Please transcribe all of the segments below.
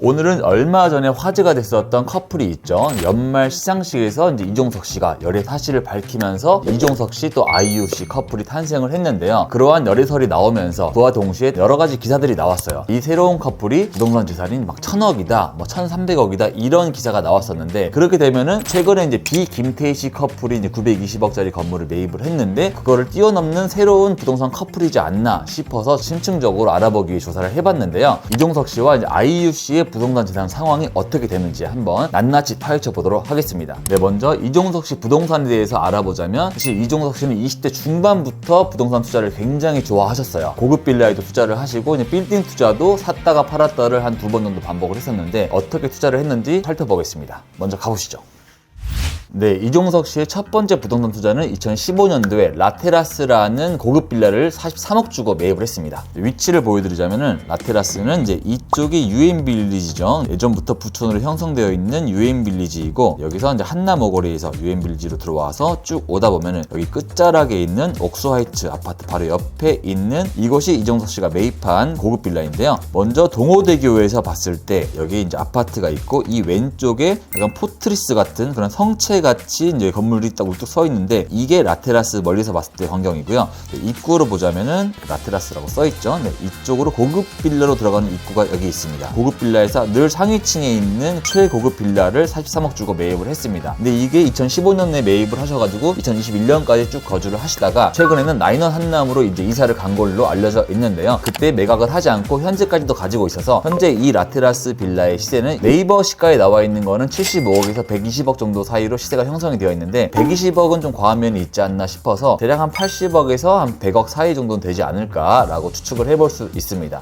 오늘은 얼마 전에 화제가 됐었던 커플이 있죠. 연말 시상식에서 이제 이종석 씨가 열애 사실을 밝히면서 이종석 씨 또 아이유 씨 커플이 탄생을 했는데요. 그러한 열애설이 나오면서 그와 동시에 여러 가지 기사들이 나왔어요. 이 새로운 커플이 부동산 재산이 막 1000억이다, 뭐 1300억이다 이런 기사가 나왔었는데, 그렇게 되면은 최근에 이제 김태희 씨 커플이 이제 920억짜리 건물을 매입을 했는데 그거를 뛰어넘는 새로운 부동산 커플이지 않나 싶어서 심층적으로 알아보기 위해 조사를 해봤는데요. 이종석 씨와 이제 아이유 씨의 부동산 재산 상황이 어떻게 되는지 한번 낱낱이 파헤쳐 보도록 하겠습니다. 네, 먼저 이종석 씨 부동산에 대해서 알아보자면, 사실 이종석 씨는 20대 중반부터 부동산 투자를 굉장히 좋아하셨어요. 고급 빌라에도 투자를 하시고 이제 빌딩 투자도 샀다가 팔았다를 한 2번 정도 반복을 했었는데, 어떻게 투자를 했는지 살펴보겠습니다. 먼저 가보시죠. 네, 이종석 씨의 첫 번째 부동산 투자는 2015년도에 라테라스라는 고급 빌라를 43억 주고 매입을 했습니다. 위치를 보여드리자면은, 라테라스는 이제 이쪽이 유엔빌리지죠. 예전부터 부촌으로 형성되어 있는 유엔빌리지이고, 여기서 이제 한남오거리에서 유엔빌리지로 들어와서 쭉 오다 보면은 여기 끝자락에 있는 옥수하이츠 아파트 바로 옆에 있는 이곳이 이종석 씨가 매입한 고급 빌라인데요. 먼저 동호대교에서 봤을 때 여기 이제 아파트가 있고, 이 왼쪽에 약간 포트리스 같은 그런 성체 같이 이제 건물이 딱 우뚝 서 있는데, 이게 라테라스 멀리서 봤을 때 광경이고요. 입구로 보자면은 라테라스라고 써 있죠. 네, 이쪽으로 고급 빌라로 들어가는 입구가 여기 있습니다. 고급 빌라에서 늘 상위층에 있는 최고급 빌라를 43억 주고 매입을 했습니다. 근데 이게 2015년에 매입을 하셔가지고 2021년까지 쭉 거주를 하시다가 최근에는 라인원 한남으로 이제 이사를 간 걸로 알려져 있는데요. 그때 매각을 하지 않고 현재까지도 가지고 있어서, 현재 이 라테라스 빌라의 시세는 네이버 시가에 나와 있는 거는 75억에서 120억 정도 사이로 시세가 형성이 되어 있는데, 120억은 좀 과한 면이 있지 않나 싶어서 대략 한 80억에서 한 100억 사이 정도는 되지 않을까라고 추측을 해볼 수 있습니다.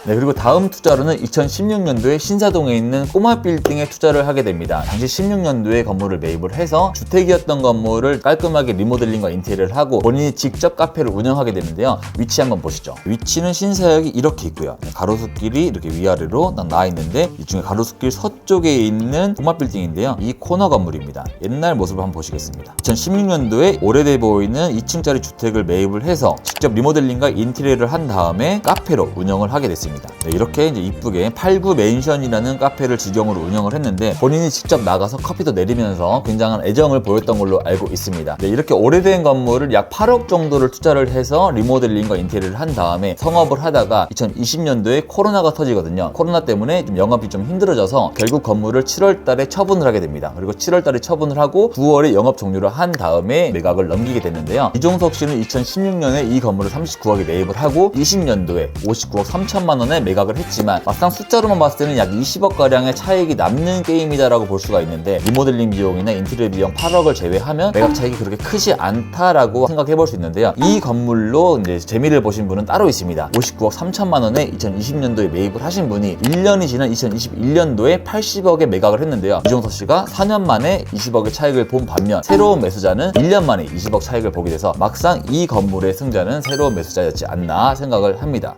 네, 그리고 다음 투자로는 2016년도에 신사동에 있는 꼬마 빌딩에 투자를 하게 됩니다. 당시 16년도에 건물을 매입을 해서 주택이었던 건물을 깔끔하게 리모델링과 인테리어를 하고 본인이 직접 카페를 운영하게 되는데요. 위치 한번 보시죠. 위치는 신사역이 이렇게 있고요. 가로수길이 이렇게 위아래로 나와 있는데, 이 중에 가로수길 서쪽에 있는 꼬마 빌딩인데요. 이 코너 건물입니다. 옛날 모습을 한번 보시겠습니다. 2016년도에 오래돼 보이는 2층짜리 주택을 매입을 해서 직접 리모델링과 인테리어를 한 다음에 카페로 운영을 하게 됐습니다. 네, 이렇게 이제 이쁘게 89 맨션이라는 카페를 직영으로 운영을 했는데, 본인이 직접 나가서 커피도 내리면서 굉장한 애정을 보였던 걸로 알고 있습니다. 네, 이렇게 오래된 건물을 약 8억 정도를 투자를 해서 리모델링과 인테리어를 한 다음에 성업을 하다가 2020년도에 코로나가 터지거든요. 코로나 때문에 좀 영업이 좀 힘들어져서 결국 건물을 7월 달에 처분을 하게 됩니다. 그리고 7월 달에 처분을 하고 9월에 영업 종료를 한 다음에 매각을 넘기게 됐는데요. 이종석 씨는 2016년에 이 건물을 39억에 매입을 하고 20년도에 59억 3천만 원에 매각을 했지만, 막상 숫자로만 봤을 때는 약 20억가량의 차익이 남는 게임이다라고 볼 수가 있는데, 리모델링 비용이나 인테리어 비용 8억을 제외하면 매각 차익이 그렇게 크지 않다라고 생각해 볼 수 있는데요. 이 건물로 이제 재미를 보신 분은 따로 있습니다. 59억 3천만 원에 2020년도에 매입을 하신 분이 1년이 지난 2021년도에 80억에 매각을 했는데요. 이종석 씨가 4년 만에 20억의 차익을 본 반면, 새로운 매수자는 1년 만에 20억 차익을 보게 돼서 막상 이 건물의 승자는 새로운 매수자였지 않나 생각을 합니다.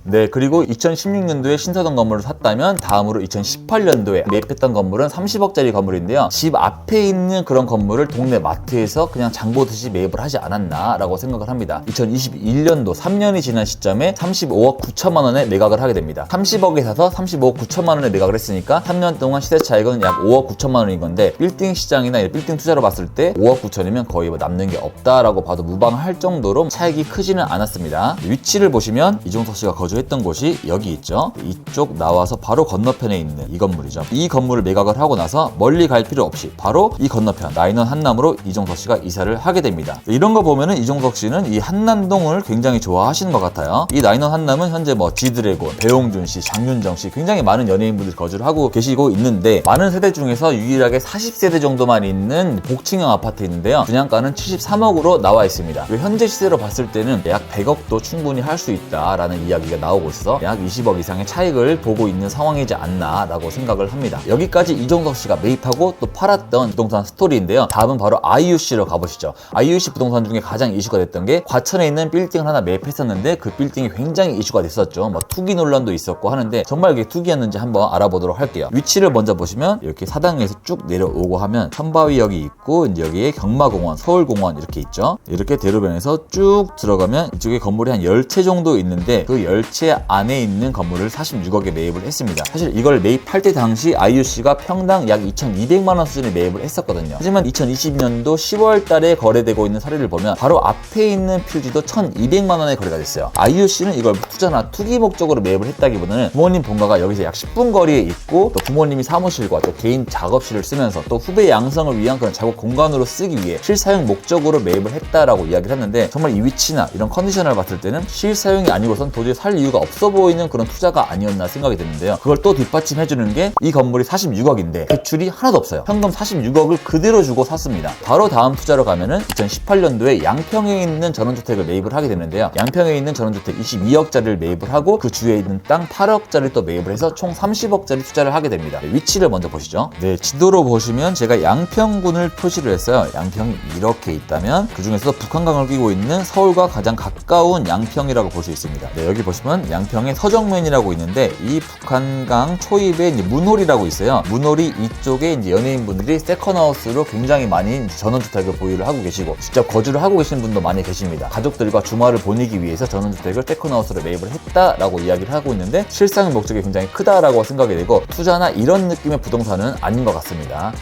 네, 그리고 2016년도에 신사동 건물을 샀다면 다음으로 2018년도에 매입했던 건물은 30억짜리 건물인데요. 집 앞에 있는 그런 건물을 동네 마트에서 그냥 장 보듯이 매입을 하지 않았나 라고 생각을 합니다. 2021년도 3년이 지난 시점에 35억 9천만 원에 매각을 하게 됩니다. 30억에 사서 35억 9천만 원에 매각을 했으니까 3년 동안 시세 차익은 약 5억 9천만 원인 건데, 빌딩 시장이나 빌딩 투자로 봤을 때 5억 9천이면 거의 뭐 남는 게 없다라고 봐도 무방할 정도로 차익이 크지는 않았습니다. 위치를 보시면 이종석 씨가 했던 곳이 여기 있죠. 이쪽 나와서 바로 건너편에 있는 이 건물이죠. 이 건물을 매각을 하고 나서 멀리 갈 필요 없이 바로 이 건너편 라인원 한남으로 이종석 씨가 이사를 하게 됩니다. 이런 거 보면은 이종석 씨는 이 한남동을 굉장히 좋아하시는 것 같아요. 이 라인원 한남은 현재 뭐 지드래곤, 배용준 씨, 장윤정 씨, 굉장히 많은 연예인분들이 거주를 하고 계시고 있는데, 많은 세대 중에서 유일하게 40세대 정도만 있는 복층형 아파트 있는데요. 분양가는 73억으로 나와 있습니다. 현재 시세로 봤을 때는 약 100억도 충분히 할 수 있다라는 이야기가 나오고 있어서 약 20억 이상의 차익을 보고 있는 상황이지 않나 라고 생각을 합니다. 여기까지 이종석 씨가 매입하고 또 팔았던 부동산 스토리인데요. 다음은 바로 아이유 씨로 가보시죠. 아이유 씨 부동산 중에 가장 이슈가 됐던 게, 과천에 있는 빌딩을 하나 매입했었는데 그 빌딩이 굉장히 이슈가 됐었죠. 뭐 투기 논란도 있었고 하는데, 정말 이게 투기였는지 한번 알아보도록 할게요. 위치를 먼저 보시면 이렇게 사당에서 쭉 내려오고 하면 선바위역이 있고, 이제 여기에 경마공원, 서울공원 이렇게 있죠. 이렇게 대로변에서 쭉 들어가면 이쪽에 건물이 한 10채 정도 있는데, 그 10채 위치 안에 있는 건물을 46억에 매입을 했습니다. 사실 이걸 매입할 때 당시 IUC가 평당 약 2,200만 원 수준에 매입을 했었거든요. 하지만 2020년도 10월 달에 거래되고 있는 사례를 보면 바로 앞에 있는 필지도 1,200만 원에 거래가 됐어요. IUC는 이걸 투자나 투기 목적으로 매입을 했다기보다는 부모님 본가가 여기서 약 10분 거리에 있고 또 부모님이 사무실과 또 개인 작업실을 쓰면서 또 후배 양성을 위한 그런 작업 공간으로 쓰기 위해 실사용 목적으로 매입을 했다라고 이야기를 했는데, 정말 이 위치나 이런 컨디션을 봤을 때는 실사용이 아니고선 도저히 살 이유가 없어 보이는 그런 투자가 아니었나 생각이 드는데요. 그걸 또 뒷받침해주는 게 이 건물이 46억인데 대출이 하나도 없어요. 현금 46억을 그대로 주고 샀습니다. 바로 다음 투자로 가면은 2018년도에 양평에 있는 전원주택을 매입을 하게 되는데요. 양평에 있는 전원주택 22억짜리를 매입을 하고 그 주위에 있는 땅 8억짜리 또 매입을 해서 총 30억짜리 투자를 하게 됩니다. 위치를 먼저 보시죠. 네, 지도로 보시면 제가 양평군을 표시를 했어요. 양평이 이렇게 있다면 그 중에서도 북한강을 끼고 있는 서울과 가장 가까운 양평이라고 볼 수 있습니다. 네, 여기 보시면 양평의 서정면이라고 있는데 이 북한강 초입에 이제 문홀이라고 있어요. 문홀이 이쪽에 이제 연예인분들이 세컨하우스로 굉장히 많이 전원주택을 보유를 하고 계시고 직접 거주를 하고 계신 분도 많이 계십니다. 가족들과 주말을 보내기 위해서 전원주택을 세컨하우스로 매입을 했다라고 이야기를 하고 있는데, 실상 목적이 굉장히 크다라고 생각이 되고 투자나 이런 느낌의 부동산은 아닌 것 같습니다.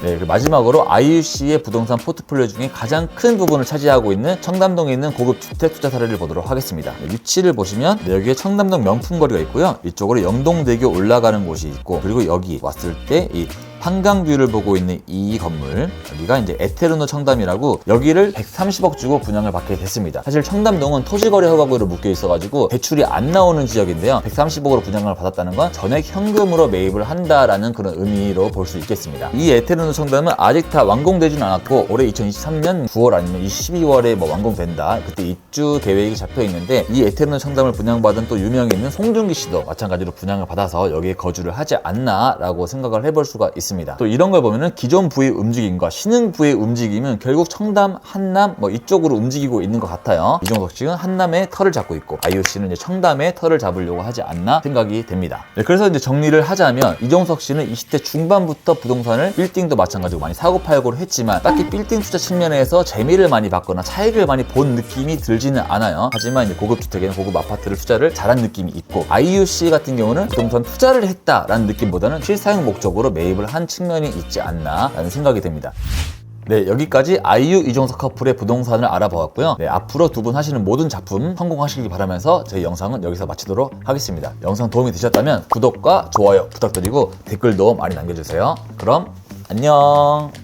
네, 마지막으로 IUC의 부동산 포트폴리오 중에 가장 큰 부분을 차지하고 있는 청담동에 있는 고급 주택 투자 사례를 보도록 하겠습니다. 네, 위치를 보시면 여기에 청담동 명품거리가 있고요. 이쪽으로 영동대교 올라가는 곳이 있고, 그리고 여기 왔을 때 이 한강뷰를 보고 있는 이 건물, 여기가 이제 에테르노 청담이라고 여기를 130억 주고 분양을 받게 됐습니다. 사실 청담동은 토지거래 허가구로 묶여 있어가지고 대출이 안 나오는 지역인데요. 130억으로 분양을 받았다는 건 전액 현금으로 매입을 한다라는 그런 의미로 볼 수 있겠습니다. 이 에테르노 청담은 아직 다 완공되진 않았고 올해 2023년 9월 아니면 12월에 뭐 완공된다. 그때 입주 계획이 잡혀 있는데, 이 에테르노 청담을 분양받은 또 유명히 있는 송중기 씨도 마찬가지로 분양을 받아서 여기에 거주를 하지 않나라고 생각을 해볼 수가 있습니다. 또 이런 걸 보면은 기존 부의 움직임과 신흥 부의 움직임은 결국 청담, 한남 뭐 이쪽으로 움직이고 있는 것 같아요. 이종석 씨는 한남의 털을 잡고 있고 IUC는 이제 청담의 털을 잡으려고 하지 않나 생각이 됩니다. 네, 그래서 이제 정리를 하자면 이종석 씨는 20대 중반부터 부동산을 빌딩도 마찬가지로 많이 사고 팔고를 했지만 딱히 빌딩 투자 측면에서 재미를 많이 봤거나 차익을 많이 본 느낌이 들지는 않아요. 하지만 이제 고급 주택에는 고급 아파트를 투자를 잘한 느낌이 있고, IUC 같은 경우는 부동산 투자를 했다라는 느낌보다는 실사용 목적으로 매입을 한 측면이 있지 않나 라는 생각이 듭니다. 네, 여기까지 아이유 이종석 커플의 부동산을 알아보았고요. 네, 앞으로 두 분 하시는 모든 작품 성공하시길 바라면서 제 영상은 여기서 마치도록 하겠습니다. 영상 도움이 되셨다면 구독과 좋아요 부탁드리고 댓글도 많이 남겨주세요. 그럼 안녕.